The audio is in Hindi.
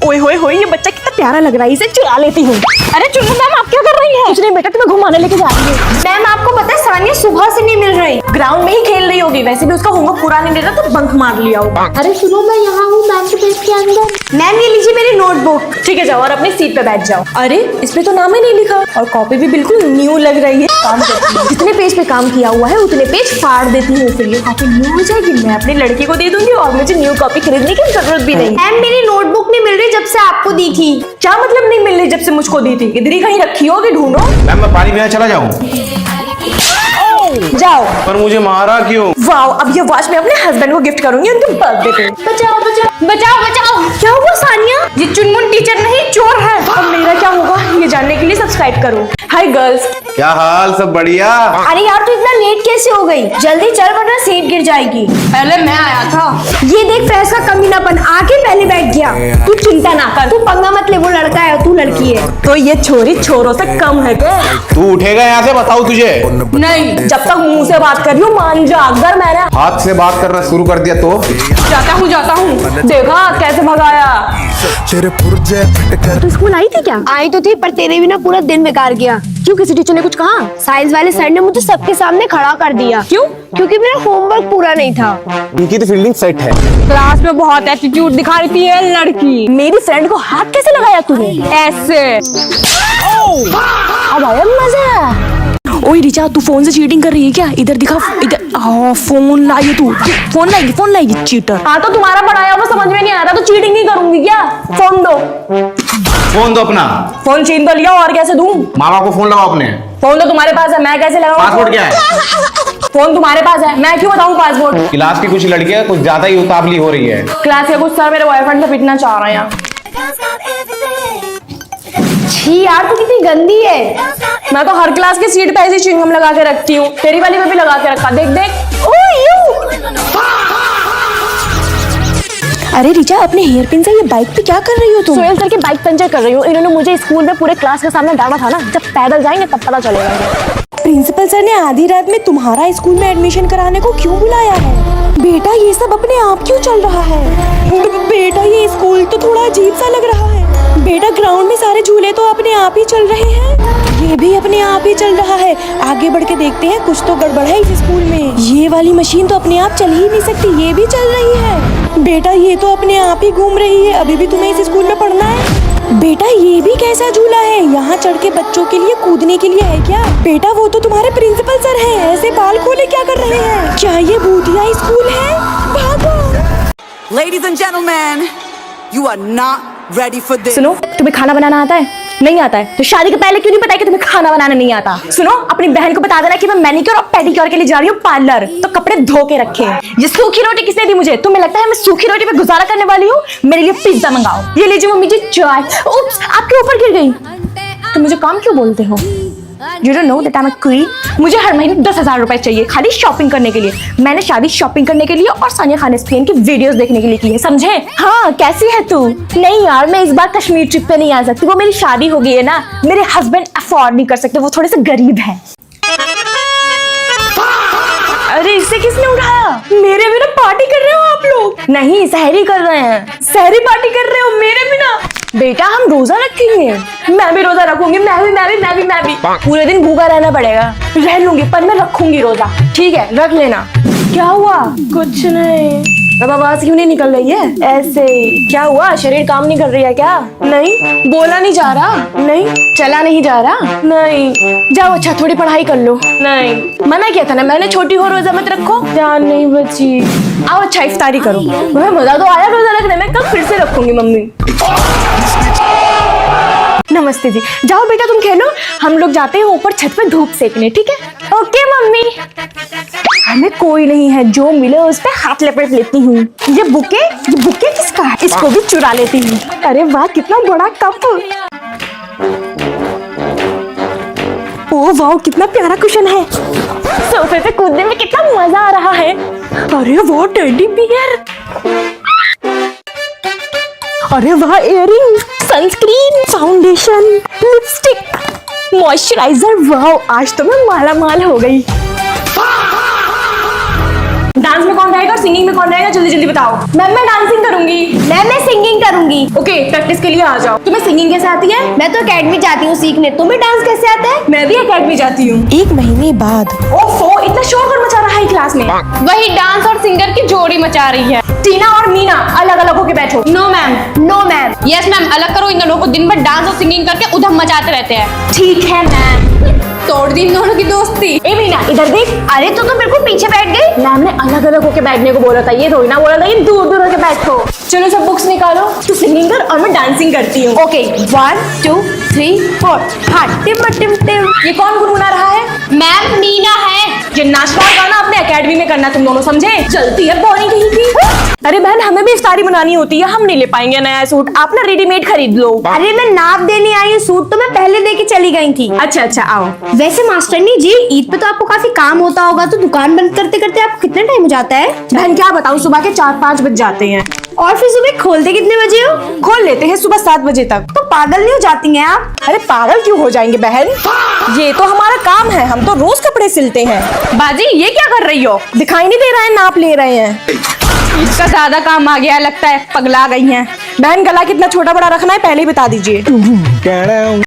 ओए होए होए, ये बच्चा कितना प्यारा लग रहा है, इसे चुरा लेती हूँ। अरे चुन्नू मैम, आप क्या कर रही हैं? कुछ नहीं बेटा, तुम्हें घुमाने लेके जा रही है। मैम आपको पता है सानिया सुबह से नहीं मिल रही, ग्राउंड में ही खेल रही होगी। वैसे भी उसका होमवर्क पूरा नहीं दे रहा तो बंक मार लिया होगा। अरे सुनो, मैं यहाँ हूँ मैम के पेज के अंदर। मैम ये लीजिए मेरी नोटबुक। ठीक है, जाओ और अपनी सीट पे बैठ जाओ। अरे इस पे तो नाम ही नहीं लिखा और कॉपी भी बिल्कुल न्यू लग रही है। काम करती है, जितने पेज पे काम किया हुआ है उतने पेज फाड़ देती हूँ, फिर ये कॉपी न्यू हो जाएगी। मैं अपनी लड़की को दे दूंगी और मुझे न्यू कॉपी खरीदने की जरूरत भी नहीं। मैम मेरी नोटबुक नहीं मिल रही जब से आपको दी थी। क्या मतलब नहीं मिल रही जब से मुझको दी थी? इधर ही कहीं रखी होगी, ढूंढो। मैम मैं पानी पीने चला जाऊँ? जाओ। पर मुझे मारा क्यों? वाओ, अब ये वॉच मैं अपने हस्बैंड को गिफ्ट करूंगी उनके बर्थडे पे। बचाओ बचाओ बचाओ बचाओ। क्या हुआ सानिया? ये चुनमुन टीचर नहीं, चोर है। अब मेरा क्या होगा ये जानने के लिए सब्सक्राइब करो। Hi girls. क्या हाल? सब बढ़िया? अरे यार तू इतना लेट कैसे हो गई? जल्दी चल वरना सीट गिर जाएगी। पहले मैं आया था। ये देख फ्रेश का कमीनापन, आके पहले बैठ गया। तू चिंता ना कर, तू पंगा मत ले, वो लड़का है तू लड़की है। तो ये छोरी छोरों से कम है क्या? तू उठेगा यहाँ से? बताओ तुझे। नहीं, जब तक मुंह से बात कर रही हूँ मान जा। अगर मैंने हाथ से बात करना शुरू कर दिया तो? जाता हूँ। देखा कैसे भगाया? तू स्कूल आई थी क्या? आई तो थी, पर तेरे भी ना पूरा दिन बेकार गया। क्यों, किसी टीचर ने कुछ कहा? साइंस वाले सर ने मुझे सबके सामने खड़ा कर दिया। क्यों? क्योंकि मेरा होमवर्क पूरा नहीं था। इनकी तो फील्डिंग सेट है। क्लास में बहुत एटीट्यूड दिखा रही थी ये लड़की। मेरी फ्रेंड को हाथ कैसे लगाया तूने? ऐसे। अब आया मजा। ओए रिचा, तू फोन से चीटिंग कर रही है क्या? इधर दिखा, इधर। फोन लाई तू, फोन लाएगी चीटर। हाँ तो तुम्हारा पढ़ाया हुआ समझ में नहीं आ रहा तो चीटिंग नहीं करूंगी क्या? फोन दो। फोन दो अपना। फोन छीन तो लिया, और कैसे दूं? मामा को फोन लगाओ अपने। फोन तो तुम्हारे पास है, मैं कैसे लगाऊं? पासवर्ड क्या है? फोन तुम्हारे पास है, मैं क्यों बताऊं पासवर्ड? क्लास की कुछ लड़कियां कुछ ज्यादा ही उतावली हो रही है। क्लास के कुछ सर मेरे बॉयफ्रेंड से पिटना चाह रहे हैं। छी यार तू कितनी गंदी है। मैं तो हर क्लास की सीट पे ऐसी च्युइंगम लगा के रखती हूँ, तेरी वाली में भी लगा के रखा। देख देख। अरे रिचा, अपने हेयर पिन से ये बाइक पे क्या कर रही हो तुम? सोहेल सर की बाइक पंचर कर रही हूँ। इन्होंने मुझे स्कूल में पूरे क्लास के सामने डांटा था ना, जब पैदल जाएंगे तब पता चलेगा। प्रिंसिपल सर ने आधी रात में तुम्हारा स्कूल में एडमिशन कराने को क्यों बुलाया है? बेटा ये सब अपने आप क्यों चल रहा है? बेटा ये स्कूल तो थोड़ा अजीब सा लग रहा है। बेटा ग्राउंड में सारे झूले तो अपने आप ही चल रहे हैं, ये भी अपने आप ही चल रहा है। आगे बढ़ के देखते हैं, कुछ तो गड़बड़ है इस स्कूल में। ये वाली मशीन तो अपने आप चल ही नहीं सकती, ये भी चल रही है। बेटा ये तो अपने आप ही घूम रही है, अभी भी तुम्हें इस स्कूल में पढ़ना है? बेटा ये भी कैसा झूला है? यहाँ चढ़ के बच्चों के लिए कूदने के लिए है क्या? बेटा वो तो तुम्हारे प्रिंसिपल सर हैं, ऐसे बाल खोले क्या कर रहे हैं? क्या ये भूतिया स्कूल है? भागो। Ladies and gentlemen, you are not ready for this. सुनो, तुम्हें खाना बनाना आता है? नहीं आता है तो शादी के पहले क्यों नहीं बताया कि तुम्हें खाना बनाना नहीं आता? सुनो, अपनी बहन को बता देना कि मैं मैनिक्योर और पेडिक्योर के लिए जा रही हूँ पार्लर, तो कपड़े धो के रखे। ये सूखी रोटी किसने दी मुझे? तुम्हें लगता है मैं सूखी रोटी पे गुजारा करने वाली हूँ? मेरे लिए पिज्जा मंगाओ। ये लीजिए मम्मी जी चाय। उप्स, आपके ऊपर गिर गई। तो मुझे काम क्यों बोलते हो? You don't know that I'm a queen? मुझे हर महीने 10,000 रुपए चाहिए खाली शॉपिंग करने के लिए। मैंने शादी शॉपिंग करने के लिए और सानिया खान की वीडियोस देखने के लिए की है, समझे? हाँ, कैसी है तू? नहीं यार, मैं इस बार कश्मीर ट्रिप पे नहीं आ सकती, वो मेरी शादी हो गई है ना। मेरे हस्बैंड अफोर्ड नहीं कर सकते, वो थोड़े से गरीब हैं। अरे इसे किसने उठाया? मेरे बिना पार्टी कर रहे हो आप लोग? नहीं, सहरी कर रहे हैं। सहरी पार्टी कर रहे हो मेरे बिना? बेटा हम रोजा रखेंगे। मैं भी रोजा रखूंगी। मैं भी पूरे दिन भूखा रहना पड़ेगा। रह लूंगी पर मैं रखूंगी रोजा। ठीक है, रख लेना। क्या हुआ? कुछ नहीं। अब आवाज क्यों नहीं निकल रही है? ऐसे। क्या हुआ? शरीर काम नहीं कर रही है क्या? नहीं। बोला नहीं जा रहा? नहीं। चला नहीं जा रहा? नहीं। जाओ अच्छा थोड़ी पढ़ाई कर लो। नहीं, मना किया था ना मैंने, छोटी हो रोजा मत रखो। जान नहीं बची। आओ अच्छा इफ्तारी करो। मुझे मजा तो आया रोजा रखने में, कल फिर से रखूंगी मम्मी। नमस्ते जी। जाओ बेटा तुम खेलो, हम लोग जाते हैं ऊपर छत पे धूप सेकने, ठीक है? Okay mummy. हमें कोई नहीं है, जो मिले उस पे हाथ लपेट लेती हूँ। ये बुके किसका है? इसको भी चुरा लेती हूँ। अरे वाह कितना बड़ा कप। ओ वाह कितना प्यारा कुशन है। सोफे पे कूदने में कितना मजा आ रहा है। अरे वो टेडी बियर। अरे वाह earring, sunscreen, foundation, lipstick, moisturiser. वाह आज तो मैं माला माल हो गई। डांस में कौन रहेगा और सिंगिंग में कौन रहेगा, जल्दी जल्दी बताओ। मैम मैं डांसिंग करूंगी। मैम मैं सिंगिंग करूंगी। ओके प्रैक्टिस के लिए आ जाओ। तुम्हें सिंगिंग कैसे आती है? मैं तो एकेडमी जाती हूँ सीखने। तुम्हें डांस कैसे आता है? मैं भी एकेडमी जाती हूँ। 1 महीने बाद ओफो इतना शोर कर मचा रहा है क्लास में। वही डांस और सिंगर की जोड़ी मचा रही है। टीना और मीना अलग अलग होके बैठो। No ma'am. No ma'am. Yes ma'am, अलग करो। इन दोनों को दिन भर डांस और सिंगिंग करके उधम मचाते रहते हैं। ठीक है मैम। तोड़ दी इन दोनों की दोस्ती। ए मीना इधर देख। अरे तो तुम बिल्कुल पीछे बैठ गई। मैम ने अलग अलग होके बैठने को बोला था, ये थोड़ी ना बोला था कि दूर दूर होके बैठो। चलो सब बुक्स निकालो, तू सिंगिंग कर और मैं डांसिंग करती हूँ। ओके 1 2 3 4 हाँ टिम टिम टिम। ये कौन गुनगुना रहा है? मैम मीना है। ये नाचना और गाना अपने एकेडमी में करना, तुम दोनों समझे? चलती है बोरिंग कहीं की। अरे बहन हमें भी इफ्तारी बनानी होती है, हम नहीं ले पाएंगे नया सूट, आप ना रेडीमेड खरीद लो। अरे मैं नाप देने आई हूँ, सूट तो मैं पहले दे के चली गई थी। अच्छा अच्छा आओ। वैसे मास्टरनी जी ईद पे तो आपको काफी काम होता होगा, तो दुकान बंद करते करते आपको कितना टाइम हो जाता है? बहन क्या बताऊँ, सुबह के 4-5 बज जाते हैं। और फिर सुबह खोलते कितने बजे हो? खोल लेते हैं सुबह 7 बजे तक। तो पागल नहीं हो जाती हैं आप? अरे पागल क्यों हो जाएंगे बहन, ये तो हमारा काम है, हम तो रोज कपड़े सिलते हैं। बाजी ये क्या कर रही हो? दिखाई नहीं दे रहा है, नाप ले रहे हैं। इसका ज्यादा काम आ गया लगता है, पगला गई हैं। बहन गला कितना छोटा बड़ा रखना है पहले ही बता दीजिए।